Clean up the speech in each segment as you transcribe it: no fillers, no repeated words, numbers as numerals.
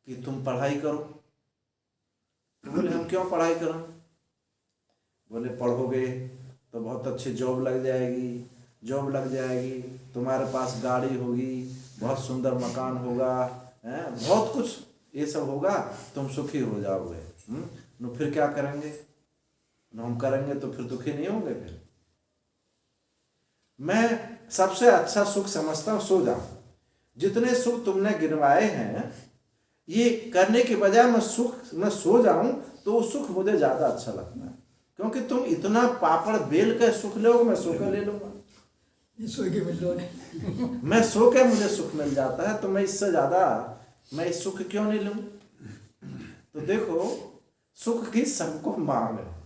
कि तुम पढ़ाई करो। तो बोले हम क्यों पढ़ाई करें? बोले पढ़ोगे तो बहुत अच्छी जॉब लग जाएगी, जॉब लग जाएगी, तुम्हारे पास गाड़ी होगी, बहुत सुंदर मकान होगा, बहुत कुछ ये सब होगा, तुम सुखी हो जाओगे। तो फिर क्या करेंगे? हम करेंगे तो फिर दुखी नहीं होंगे। फिर मैं सबसे अच्छा सुख समझता हूँ सो जाऊं। जितने सुख तुमने गिनवाए हैं, ये करने के बजाय मैं सो जाऊं तो वो सुख मुझे ज्यादा अच्छा लगता है। क्योंकि तुम इतना पापड़ बेल के सुख लोगे, मैं सो के ले लूंगा। मैं सो के मुझे सुख मिल जाता है, तो मैं इससे ज्यादा मैं इस सुख क्यों नहीं लूं? तो देखो, सुख की सबको मांग है।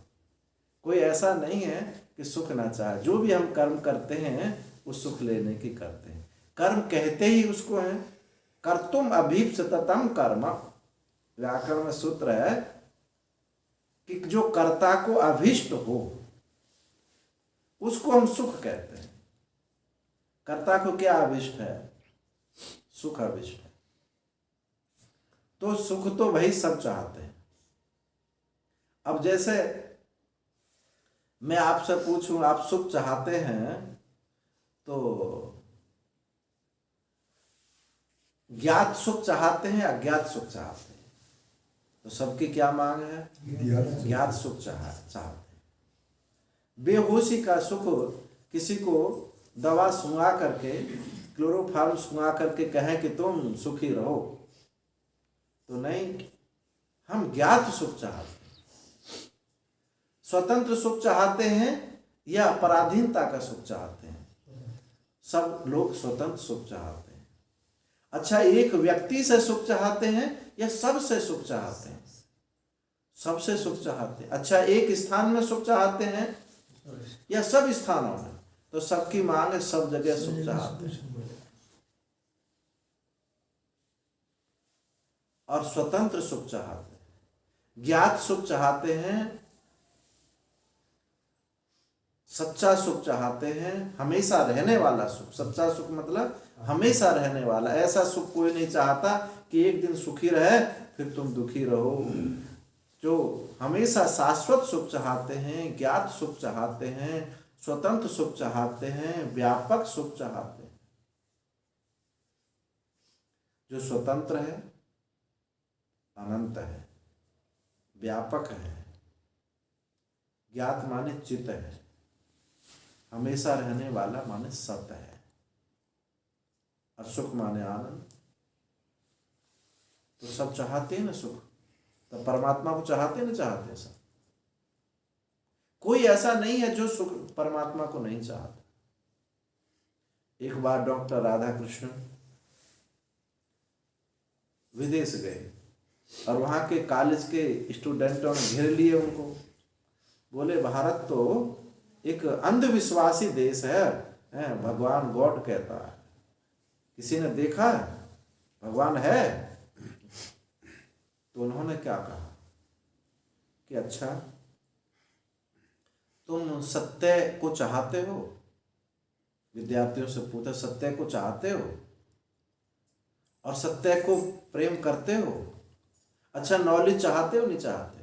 कोई ऐसा नहीं है कि सुख ना चाहे। जो भी हम कर्म करते हैं वो सुख लेने की करते हैं। कर्म कहते ही उसको है। कर्तुम अभीप्सितम कर्म, व्याकरण में सूत्र है कि जो कर्ता को अभीष्ट हो उसको हम सुख कहते हैं। कर्ता को क्या अभीष्ट है? सुख अभीष्ट है। तो सुख तो भाई सब चाहते हैं। अब जैसे मैं आपसे पूछूं, आप सुख चाहते हैं तो ज्ञात सुख चाहते हैं, अज्ञात सुख चाहते हैं? तो सबकी क्या मांग है? ज्ञात सुख चाहते हैं। बेहोशी का सुख, किसी को दवा सुंघा करके, क्लोरोफार्म सुंघा करके कहें कि तुम सुखी रहो, तो नहीं। हम ज्ञात सुख चाहते हैं। स्वतंत्र सुख चाहते हैं या पराधीनता का सुख चाहते हैं? सब लोग स्वतंत्र सुख चाहते हैं। अच्छा, एक व्यक्ति से सुख चाहते हैं या सबसे सुख चाहते हैं? सबसे सुख चाहते हैं। अच्छा, एक स्थान में सुख चाहते हैं या सब स्थानों में? तो सबकी मांग है, सब जगह सुख चाहते हैं। और स्वतंत्र सुख चाहते हैं, ज्ञात सुख चाहते हैं, सच्चा सुख चाहते हैं, हमेशा रहने वाला सुख। सच्चा सुख मतलब हमेशा रहने वाला। ऐसा सुख कोई नहीं चाहता कि एक दिन सुखी रहे फिर तुम दुखी रहो। जो हमेशा शाश्वत सुख चाहते हैं, ज्ञात सुख चाहते हैं, स्वतंत्र सुख चाहते हैं, व्यापक सुख चाहते हैं। जो स्वतंत्र है, अनंत है, व्यापक है, ज्ञात माने चित है, हमेशा रहने वाला माने सत्य है, और सुख माने आनंद। तो सब चाहते हैं ना सुख। तो परमात्मा को चाहते ना चाहते सब? कोई ऐसा नहीं है जो सुख परमात्मा को नहीं चाहता। एक बार डॉक्टर राधा कृष्ण विदेश गए और वहां के कॉलेज के स्टूडेंटों ने घेर लिए उनको। बोले भारत तो एक अंधविश्वासी देश है, भगवान गॉड कहता है। किसी ने देखा है भगवान है? तो उन्होंने क्या कहा कि अच्छा, तुम सत्य को चाहते हो? विद्यार्थियों से पूछा, सत्य को चाहते हो और सत्य को प्रेम करते हो? अच्छा, नॉलेज चाहते हो नहीं चाहते?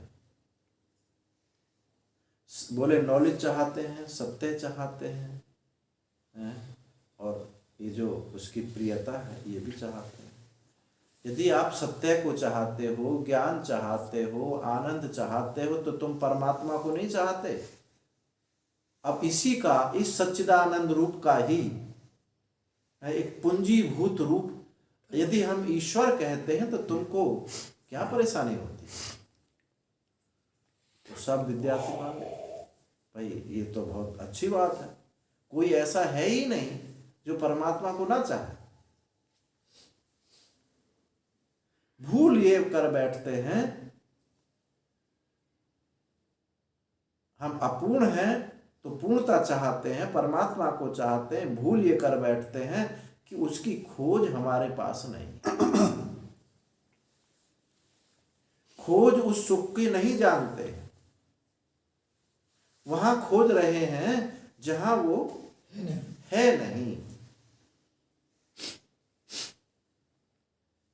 बोले नॉलेज चाहते हैं, सत्य चाहते हैं, और ये जो उसकी प्रियता है ये भी चाहते हैं। यदि आप सत्य को चाहते हो, ज्ञान चाहते हो, आनंद चाहते हो, तो तुम परमात्मा को नहीं चाहते? अब इसी का, इस सच्चिदानंद रूप का ही एक पूंजीभूत रूप यदि हम ईश्वर कहते हैं तो तुमको क्या परेशानी होती? तो सब विद्यार्थी माने भाई ये तो बहुत अच्छी बात है, कोई ऐसा है ही नहीं जो परमात्मा को ना चाहे। भूल ये कर बैठते हैं हम अपूर्ण हैं तो पूर्णता चाहते हैं, परमात्मा को चाहते हैं। भूल ये कर बैठते हैं कि उसकी खोज हमारे पास नहीं। खोज उस सुख की नहीं जानते, वहां खोज रहे हैं जहां वो है नहीं।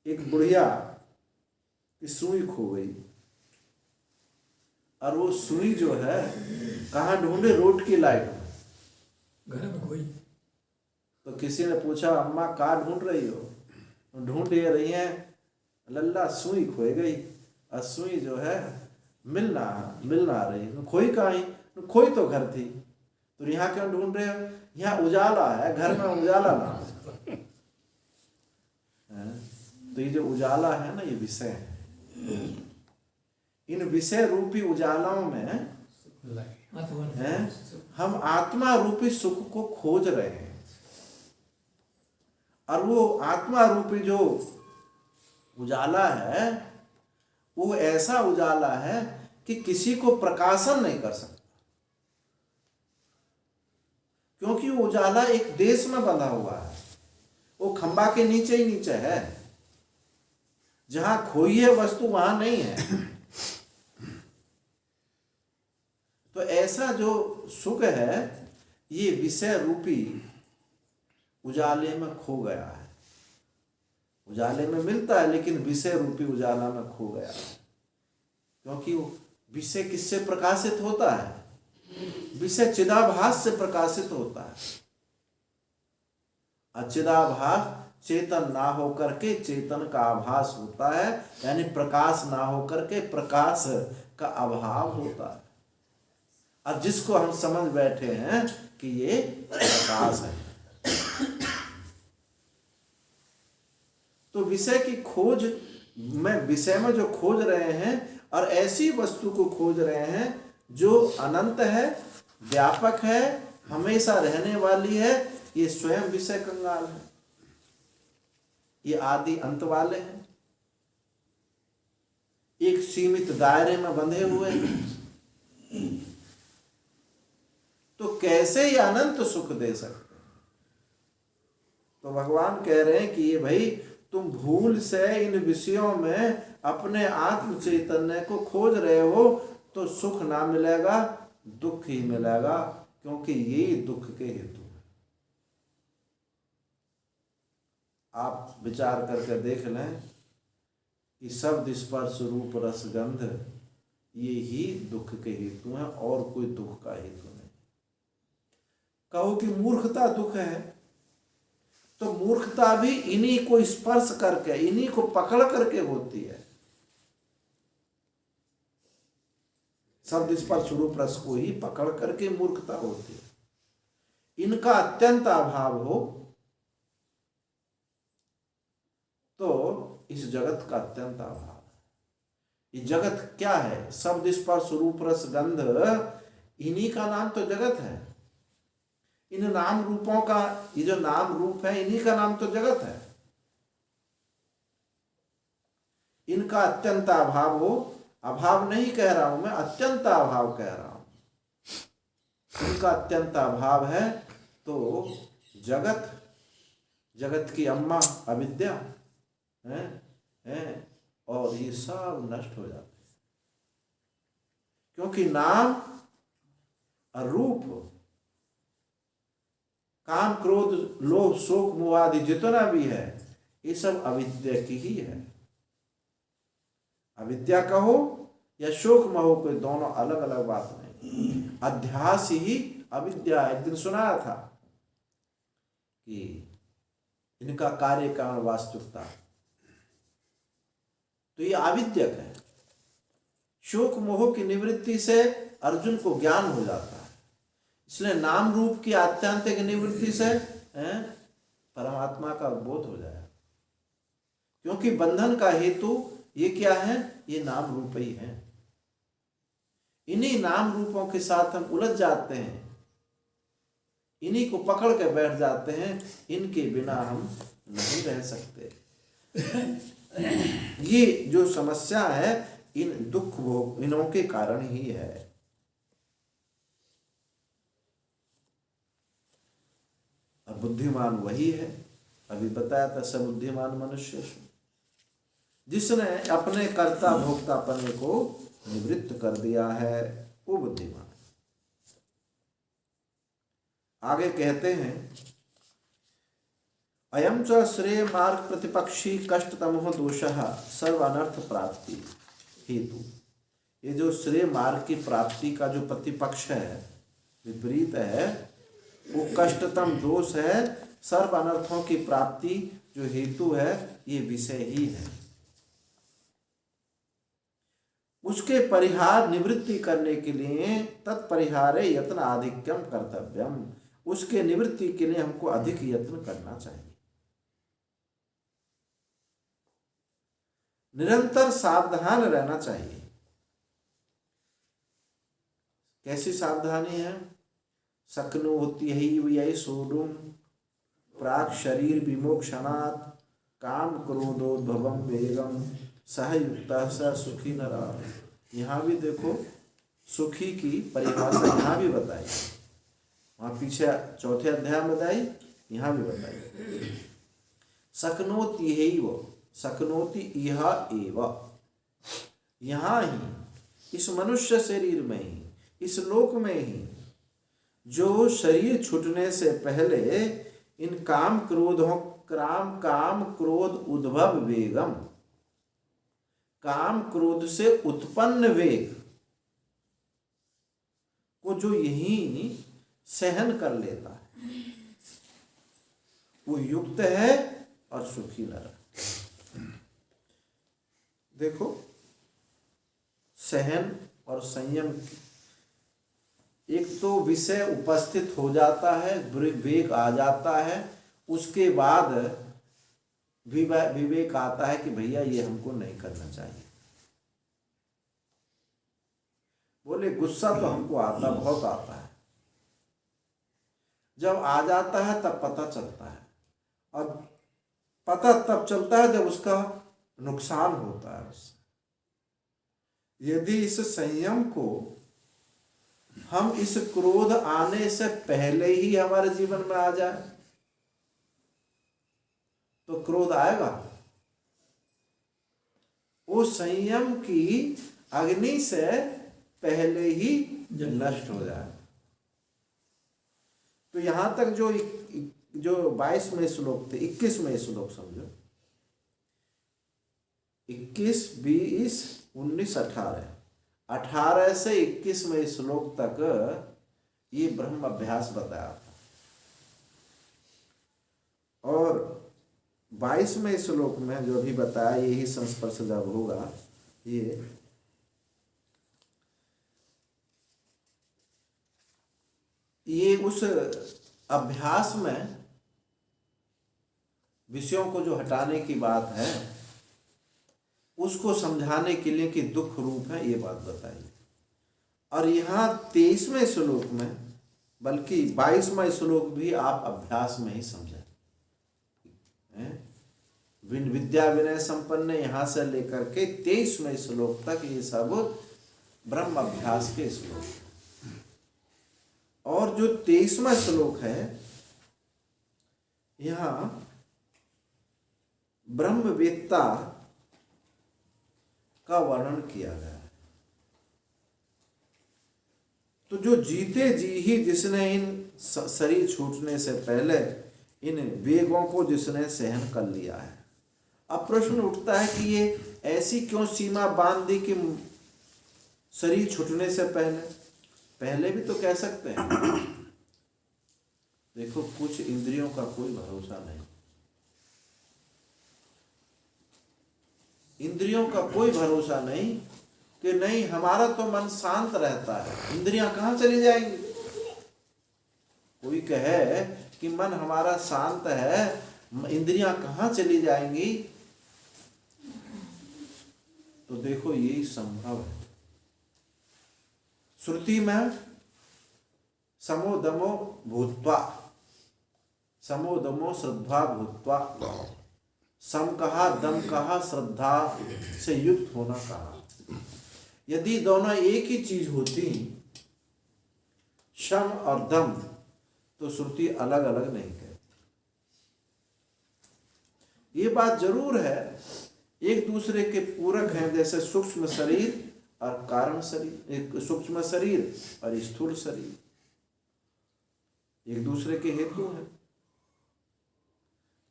एक बुढ़िया कि सुई खो गई, और वो सुई जो है कहाँ ढूंढे? रोड की लाइट में, घर में कोई। तो किसी ने पूछा अम्मा कहाँ ढूंढ रही हो? ढूंढ ये रही हैं लल्ला सुई खोई गई, और सुई जो है मिल ना रही। खोई कहाँ ही? खोई तो घर थी, तो यहाँ क्यों ढूंढ रहे हो? यहाँ उजाला है, घर में उजाला ना है। तो ये जो उजाला है ना, ये विषय है। इन विषय रूपी उजालाओं में है हम आत्मा रूपी सुख को खोज रहे हैं, और वो आत्मा रूपी जो उजाला है वो ऐसा उजाला है कि किसी को प्रकाशन नहीं कर सकता, क्योंकि वो उजाला एक देश में बंधा हुआ है, वो खंबा के नीचे ही नीचे है। जहां खोई है वस्तु वहां नहीं है। तो ऐसा जो सुख है ये विषय रूपी उजाले में खो गया है। उजाले में मिलता है लेकिन विषय रूपी उजाला में खो गया है, क्योंकि वो विषय किससे प्रकाशित होता है? विषय चिदाभास से प्रकाशित होता है। अचिदाभास चेतन ना होकर के चेतन का आभास होता है, यानी प्रकाश ना होकर के प्रकाश का अभाव होता है। और जिसको हम समझ बैठे हैं कि ये प्रकाश है, तो विषय की खोज में, विषय में जो खोज रहे हैं और ऐसी वस्तु को खोज रहे हैं जो अनंत है, व्यापक है, हमेशा रहने वाली है, ये स्वयं विषय कंगाल है, ये आदि अंत वाले हैं, एक सीमित दायरे में बंधे हुए हैं। तो कैसे ये अनंत सुख दे सकते हैं? तो भगवान कह रहे हैं कि ये भाई तुम भूल से इन विषयों में अपने आत्म चैतन्य को खोज रहे हो, तो सुख ना मिलेगा, दुख ही मिलेगा, क्योंकि यही दुख के हेतु है। आप विचार करके देख लें कि शब्द स्पर्श रूप रस गंध ये ही दुख के हेतु हैं, और कोई दुख का हेतु नहीं। कहो कि मूर्खता दुख है, तो मूर्खता भी इन्हीं को स्पर्श करके, इन्हीं को पकड़ करके होती है। शब्द स्पर्श रूप रस को ही पकड़ करके मूर्खता होती है। इनका अत्यंत अभाव हो तो इस जगत का अत्यंत अभाव है। ये जगत क्या है? शब्द स्पर्श रूप रस गंध, इन्हीं का नाम तो जगत है। इन नाम रूपों का, ये जो नाम रूप है इन्हीं का नाम तो जगत है। इनका अत्यंत अभाव हो, अभाव नहीं कह रहा हूं मैं, अत्यंत अभाव कह रहा हूं। इनका अत्यंत अभाव है तो जगत, जगत की अम्मा अविद्या है, और ये सब नष्ट हो जाते हैं, क्योंकि नाम और रूप, काम क्रोध लोभ शोक मोह आदि जितना भी है ये सब अविद्या की ही है। अविद्या कहो या शोक मोह, कोई दोनों अलग अलग बात नहीं। अध्यास ही अविद्या। एक दिन सुनाया था कि इनका कार्य कारण वास्तविकता, तो ये अविद्यक है। शोक मोह की निवृत्ति से अर्जुन को ज्ञान हो जाता है, इसलिए नाम रूप की आत्यांतिक निवृत्ति से परमात्मा का बोध हो जाए, क्योंकि बंधन का हेतु ये क्या है? ये नाम रूप ही है। इन्हीं नाम रूपों के साथ हम उलझ जाते हैं, इन्हीं को पकड़ के बैठ जाते हैं, इनके बिना हम नहीं रह सकते। ये जो समस्या है इन दुख भोग इनों के कारण ही है। और बुद्धिमान वही है, अभी बताया था, सब बुद्धिमान मनुष्य जिसने अपने कर्ता भोक्तापने को निवृत्त कर दिया है, वो बुद्धिमान। आगे कहते हैं अयम च श्रेय मार्ग प्रतिपक्षी कष्टतमो दोषः सर्व अनर्थ प्राप्ति हेतु। ये जो श्रेय मार्ग की प्राप्ति का जो प्रतिपक्ष है, विपरीत है, वो कष्टतम दोष है, सर्व अनर्थों की प्राप्ति जो हेतु है, ये विषय ही है। उसके परिहार निवृत्ति करने के लिए तत्परिहारे यत्न आधिक्यम कर्तव्यम, उसके निवृत्ति के लिए हमको अधिक यत्न करना चाहिए। निरंतर सावधान रहना चाहिए। कैसी सावधानी है? शक्नो होती है सोडुम प्राक शरीर विमोक्षणात् काम क्रोधोद्भवम वेगम सह युक्ता स सुखी नरा। यहाँ भी देखो सुखी की परिभाषा यहाँ भी बताई, वहाँ पीछे चौथे अध्याय में बताई, यहाँ भी बताई। शक्नोति हैव, शक्नोति इह एव, यहाँ ही इस मनुष्य शरीर में ही, इस लोक में ही, जो शरीर छूटने से पहले इन काम क्रोधों काम क्रोध उद्भव वेगम, काम क्रोध से उत्पन्न वेग को जो यही सहन कर लेता है, वो युक्त है और सुखी नर। देखो सहन और संयम, एक तो विषय उपस्थित हो जाता है, विवेक आ जाता है, उसके बाद विवेक आता है कि भैया ये हमको नहीं करना चाहिए। बोले गुस्सा तो हमको आता, बहुत आता है, जब आ जाता है तब पता चलता है, और पता तब चलता है जब उसका नुकसान होता है उससे। यदि इस संयम को हम इस क्रोध आने से पहले ही हमारे जीवन में आ जाए तो क्रोध आएगा, वो संयम की अग्नि से पहले ही नष्ट हो जाए। तो यहां तक जो 22वें श्लोक थे, 21वें श्लोक समझो, 21, 20, 19, 18 से 21वें श्लोक तक ये ब्रह्म अभ्यास बताया था, और 22वें श्लोक में जो भी बताया, यही संस्पर्श जब होगा, ये उस अभ्यास में विषयों को जो हटाने की बात है, उसको समझाने के लिए कि दुख रूप है, ये बात बताई। और यहाँ 23वें श्लोक में, बल्कि 22वां श्लोक भी आप अभ्यास में ही समझें। विद्या विनय संपन्न, यहाँ से लेकर के 23वें श्लोक तक ये सब ब्रह्म अभ्यास के श्लोक हैं। और जो 23वां श्लोक है, यहाँ ब्रह्मवेत्ता का वर्णन किया गया है। तो जो जीते जी ही जिसने इन शरीर छूटने से पहले इन वेगों को जिसने सहन कर लिया है, अब प्रश्न उठता है कि ये ऐसी क्यों सीमा बांध दी कि शरीर छूटने से पहले भी तो कह सकते हैं। देखो कुछ इंद्रियों का कोई भरोसा नहीं, इंद्रियों का कोई भरोसा नहीं कि नहीं हमारा तो मन शांत रहता है, इंद्रियां कहाँ चली जाएंगी। कोई कहे कि मन हमारा शांत है, इंद्रियां कहाँ चली जाएंगी, तो देखो यही संभव है। श्रुति में समोदमो भूत्वा, समोदमो श्रद्धा भूत्वा, सम कहा, दम कहा, श्रद्धा से युक्त होना कहा। यदि दोनों एक ही चीज होती, शम और दम, तो श्रुति अलग अलग नहीं कहती। ये बात जरूर है, एक दूसरे के पूरक हैं, जैसे सूक्ष्म शरीर और कारण शरीर, सूक्ष्म शरीर और स्थूल शरीर एक दूसरे के हेतु हैं।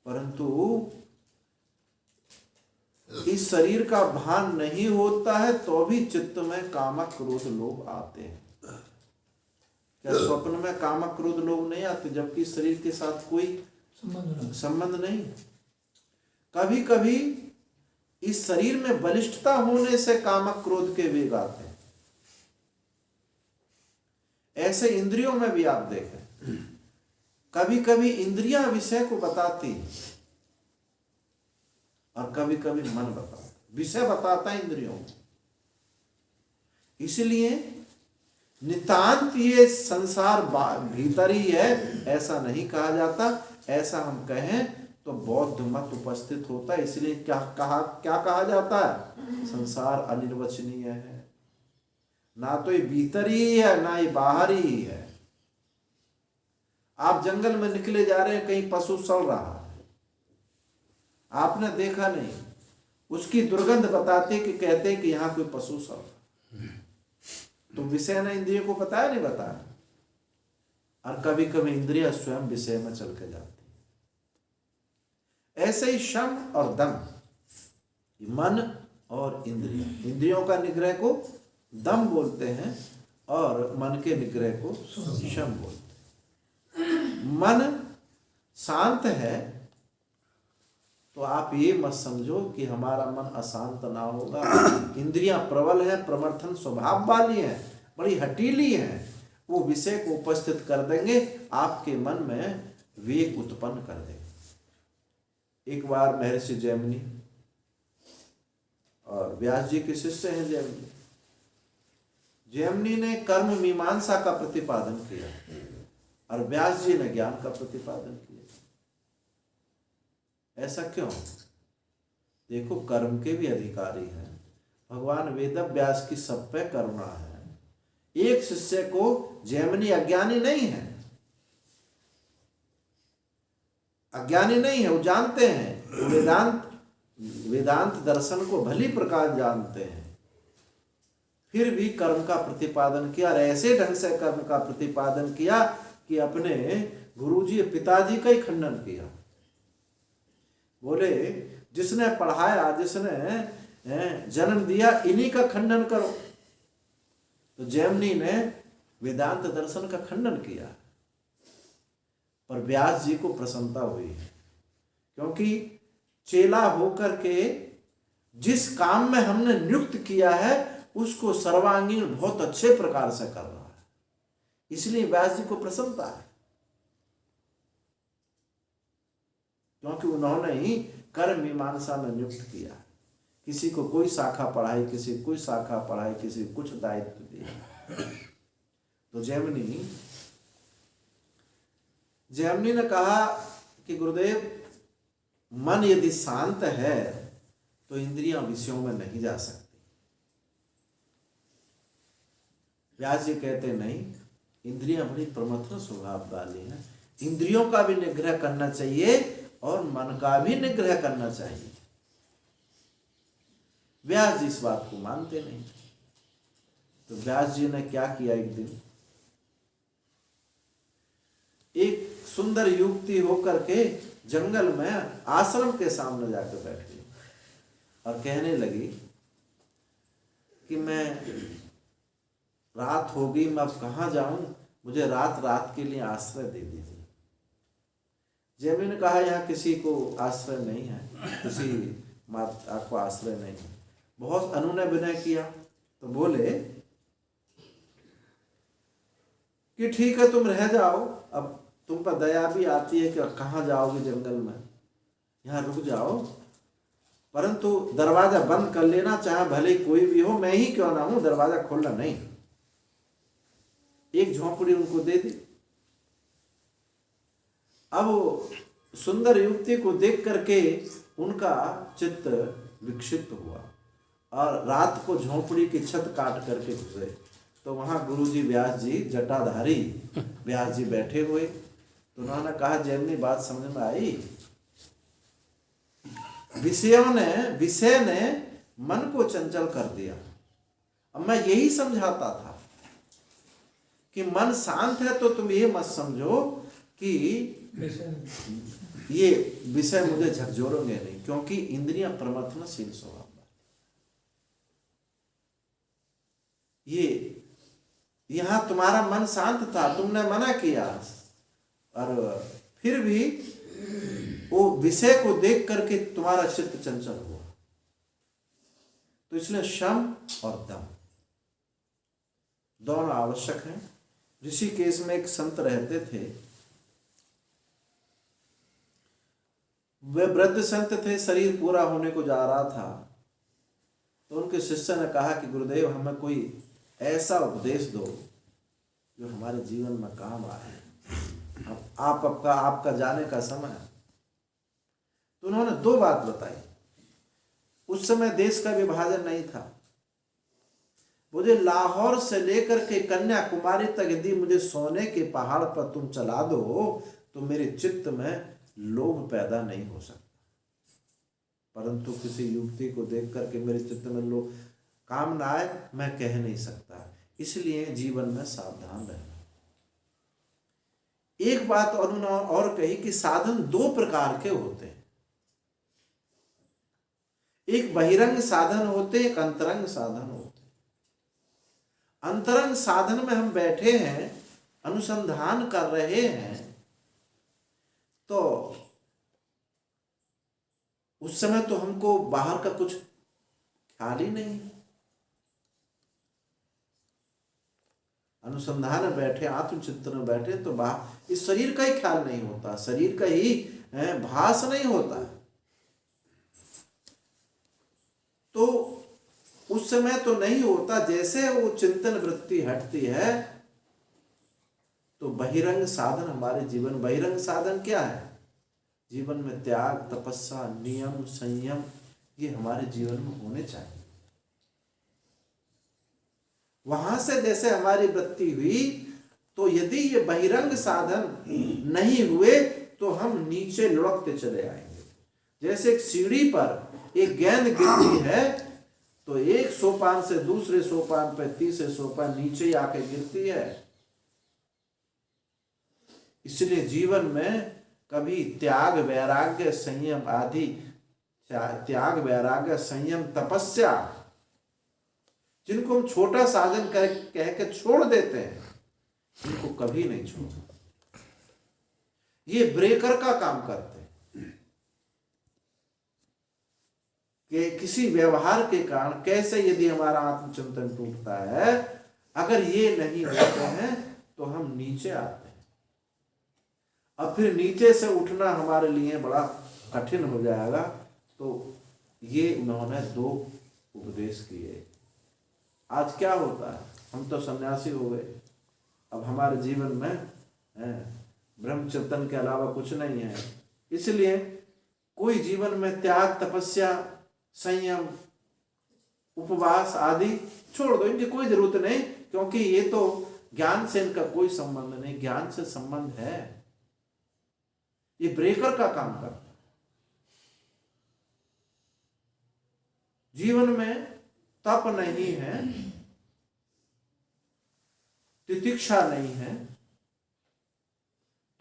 परंतु इस शरीर का भान नहीं होता है तो भी चित्त में कामक क्रोध लोभ आते हैं। क्या स्वप्न में कामक क्रोध लोभ नहीं आते जबकि शरीर के साथ कोई संबंध नहीं? कभी कभी इस शरीर में बलिष्ठता होने से कामक क्रोध के वेग आते हैं। ऐसे इंद्रियों में भी आप देखें, कभी कभी इंद्रियां विषय को बताती हैं और कभी कभी मन बताता, विषय बताता है इंद्रियों को। इसलिए नितांत ये संसार भीतर ही है ऐसा नहीं कहा जाता। ऐसा हम कहें तो बौद्ध मत उपस्थित होता है। इसलिए क्या कहा जाता है? संसार अनिर्वचनीय है, ना तो ये भीतर ही है ना ये बाहर ही है। आप जंगल में निकले जा रहे हैं, कहीं पशु सड़ रहा है, आपने देखा नहीं, उसकी दुर्गंध बताते कि कहते हैं कि यहां कोई पशु सड़ रहा है, तो विषय ने इंद्रिय को बताया नहीं बताया। और कभी कभी इंद्रिय स्वयं विषय में चल के जाती है। ऐसे ही शम और दम, मन और इंद्रिय, इंद्रियों का निग्रह को दम बोलते हैं और मन के निग्रह को शम बोलते हैं। मन शांत है तो आप ये मत समझो कि हमारा मन अशांत ना होगा। इंद्रियां प्रबल है, प्रमर्थन स्वभाव वाली है, बड़ी हटीली है, वो विषय को उपस्थित कर देंगे, आपके मन में वेग उत्पन्न कर देंगे। एक बार महर्षि जैमिनी और व्यास जी के शिष्य हैं जैमिनी, जैमिनी ने कर्म मीमांसा का प्रतिपादन किया और व्यास जी ने ज्ञान का प्रतिपादन किया। ऐसा क्यों? देखो, कर्म के भी अधिकारी हैं भगवान। वेद व्यास की सब पे करुणा है। एक शिष्य को जैमिनी अज्ञानी नहीं है, अज्ञानी नहीं है, वो जानते हैं, वेदांत दर्शन को भली प्रकार जानते हैं, फिर भी कर्म का प्रतिपादन किया और ऐसे ढंग से कर्म का प्रतिपादन किया कि अपने गुरुजी पिताजी का ही खंडन किया। बोले, जिसने पढ़ाया, जिसने जन्म दिया, इन्हीं का खंडन करो। तो जैमिनी ने वेदांत दर्शन का खंडन किया, पर व्यास जी को प्रसन्नता हुई, क्योंकि चेला होकर के जिस काम में हमने नियुक्त किया है उसको सर्वांगीण बहुत अच्छे प्रकार से कर रहा है, इसलिए व्यास जी को प्रसन्नता है, क्योंकि उन्होंने ही कर्म मीमांसा में नियुक्त किया। किसी को कोई शाखा पढ़ाई, किसी को कोई शाखा पढ़ाई, किसी को कुछ दायित्व दिया। तो जैमिनी ने कहा कि गुरुदेव, मन यदि शांत है तो इंद्रियां विषयों में नहीं जा सकती। व्यास जी कहते नहीं, इंद्रियां बड़ी प्रमथन स्वभाव वाली हैं, इंद्रियों का भी निग्रह करना चाहिए और मन का भी निग्रह करना चाहिए। व्यास जी इस बात को मानते नहीं। तो व्यास जी ने क्या किया, एक दिन एक सुंदर युवती होकर के जंगल में आश्रम के सामने जाकर बैठी और कहने लगी कि मैं, रात हो गई, मैं अब कहाँ जाऊं, मुझे रात के लिए आश्रय दे दीजिए। जैमिनी ने कहा, यहाँ किसी को आश्रय नहीं है, किसी माता को आश्रय नहीं है। बहुत अनुनय विनय किया तो बोले कि ठीक है, तुम रह जाओ, अब तुम पर दया भी आती है कि कहाँ जाओगे जंगल में, यहाँ रुक जाओ, परंतु दरवाजा बंद कर लेना, चाहे भले कोई भी हो, मैं ही क्यों ना हूं, दरवाजा खोलना नहीं। एक झोंपड़ी उनको दे दी। अब सुंदर युवती को देख करके उनका चित्त विक्षिप्त हुआ और रात को झोंपड़ी की छत काट करके घुसे। तो वहां गुरुजी व्यास जी, जटाधारी व्यास जी बैठे हुए। तो उन्होंने कहा, जैमिनी, बात समझ में आई? विषय ने मन को चंचल कर दिया। अब मैं यही समझाता था कि मन शांत है तो तुम ये मत समझो कि ये विषय मुझे झकझोरेंगे नहीं, क्योंकि इंद्रियां प्रमथनशील स्वभाव है। ये यहां तुम्हारा मन शांत था, तुमने मना किया, और फिर भी वो विषय को देख करके तुम्हारा चित्त चंचल हुआ। तो इसलिए शम और दम दोनों आवश्यक हैं। ऋषिकेश में एक संत रहते थे, वे वृद्ध संत थे, शरीर पूरा होने को जा रहा था। तो उनके शिष्य ने कहा कि गुरुदेव, हमें कोई ऐसा उपदेश दो जो हमारे जीवन में काम आए। आपका जाने का समय है। तो उन्होंने दो बात बताई। उस समय देश का विभाजन नहीं था। मुझे लाहौर से लेकर के कन्याकुमारी तक यदि मुझे सोने के पहाड़ पर तुम चला दो तो मेरे चित्त में लोभ पैदा नहीं हो सकता, परंतु किसी युवती को देख करके मेरे चित्त में लोभ काम ना आए, मैं कह नहीं सकता। इसलिए जीवन में सावधान रहना। एक बात और कही कि साधन दो प्रकार के होते हैं, एक बहिरंग साधन होते, एक अंतरंग साधन होते। अंतरंग साधन में हम बैठे हैं, अनुसंधान कर रहे हैं, तो उस समय तो हमको बाहर का कुछ ख्याल ही नहीं। अनुसंधान में बैठे, आत्मचिंतन में बैठे तो बाहर इस शरीर का ही ख्याल नहीं होता, शरीर का ही भास नहीं होता। तो उस समय तो नहीं होता। जैसे वो चिंतन वृत्ति हटती है तो बहिरंग साधन हमारे जीवन, बहिरंग साधन क्या है? जीवन में त्याग, तपस्या, नियम, संयम, ये हमारे जीवन में होने चाहिए। वहां से जैसे हमारी वृत्ति हुई, तो यदि ये बहिरंग साधन नहीं हुए तो हम नीचे लुढ़कते चले आएंगे। जैसे एक सीढ़ी पर एक गेंद गिरती है तो एक सोपान से दूसरे सोपान पर, तीसरे सोपान नीचे आके गिरती है। इसलिए जीवन में कभी त्याग, वैराग्य, संयम आदि, त्याग, वैराग्य, संयम, तपस्या, जिनको हम छोटा साधन कह के छोड़ देते हैं, इनको कभी नहीं छोड़ना। ये ब्रेकर का काम करते हैं कि किसी व्यवहार के कारण कैसे यदि हमारा आत्मचिंतन टूटता है, अगर ये नहीं होते हैं तो हम नीचे आते हैं। अब फिर नीचे से उठना हमारे लिए बड़ा कठिन हो जाएगा। तो ये उन्होंने दो उपदेश किए। आज क्या होता है, हम तो सन्यासी हो गए, अब हमारे जीवन में ब्रह्मचिंतन के अलावा कुछ नहीं है। इसलिए कोई जीवन में त्याग, तपस्या, संयम, उपवास आदि छोड़ दो, इनकी कोई जरूरत नहीं, क्योंकि ये तो ज्ञान से इनका कोई संबंध नहीं। ज्ञान से संबंध है, ये ब्रेकर का काम करता है। जीवन में तप नहीं है, तितिक्षा नहीं है,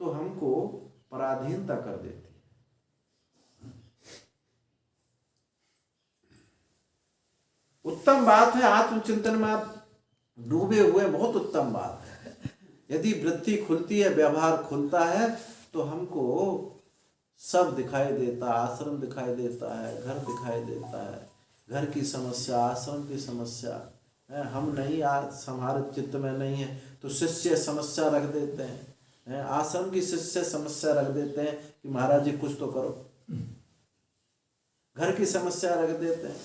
तो हमको पराधीनता कर देती है। उत्तम बात है आत्मचिंतन में आप डूबे हुए, बहुत उत्तम बात है। यदि वृत्ति खुलती है, व्यवहार खुलता है, तो हमको सब दिखाई देता, आश्रम दिखाई देता है, घर दिखाई देता है, घर की समस्या, आश्रम की समस्या, हम नहीं, आज हमारे चित्त में नहीं है तो शिष्य समस्या रख देते हैं, आश्रम की शिष्य समस्या रख देते हैं कि महाराज जी कुछ तो करो। घर की समस्या रख देते हैं,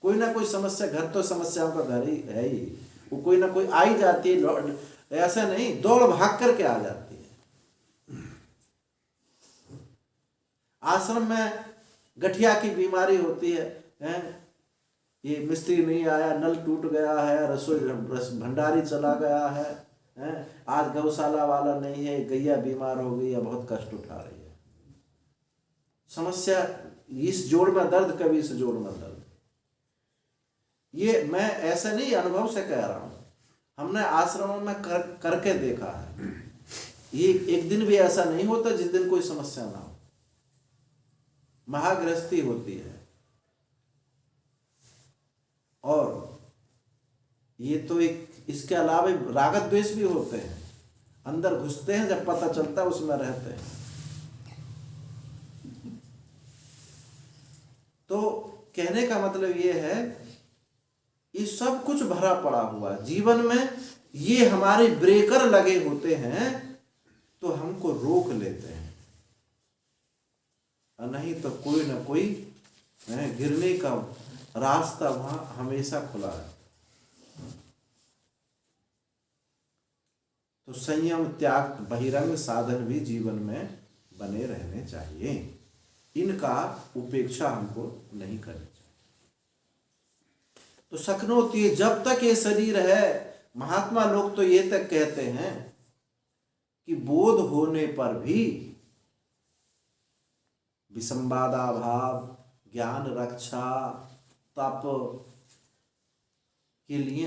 कोई ना कोई समस्या, घर तो समस्याओं का घर ही है ही, वो कोई ना कोई आई जाती है, ऐसा नहीं दौड़ भाग करके आ जाती है। आश्रम में गठिया की बीमारी होती है, ये मिस्त्री नहीं आया, नल टूट गया है, रसोई भंडारी चला गया है, आज गौशाला वाला नहीं है, गैया बीमार हो गई है, बहुत कष्ट उठा रही है। समस्या, इस जोड़ में दर्द, कभी इस जोड़ में दर्द। ये मैं ऐसा नहीं अनुभव से कह रहा हूं, हमने आश्रमों में करके देखा है। ये एक दिन भी ऐसा नहीं होता जिस दिन कोई समस्या ना हो। महागृहस्थी होती है। और ये तो एक, इसके अलावा राग द्वेष भी होते हैं, अंदर घुसते हैं, जब पता चलता है उसमें रहते हैं। तो कहने का मतलब ये है, ये सब कुछ भरा पड़ा हुआ जीवन में, ये हमारे ब्रेकर लगे होते हैं तो हमको रोक लेते हैं, और नहीं तो कोई ना कोई गिरने का रास्ता वहां हमेशा खुला है। तो संयम, त्याग, बहिरंग साधन भी जीवन में बने रहने चाहिए। इनका उपेक्षा हमको नहीं करनी चाहिए। तो सखनोती, जब तक ये शरीर है, महात्मा लोग तो ये तक कहते हैं कि बोध होने पर भी विसंवादा भाव, ज्ञान रक्षा, तप के लिए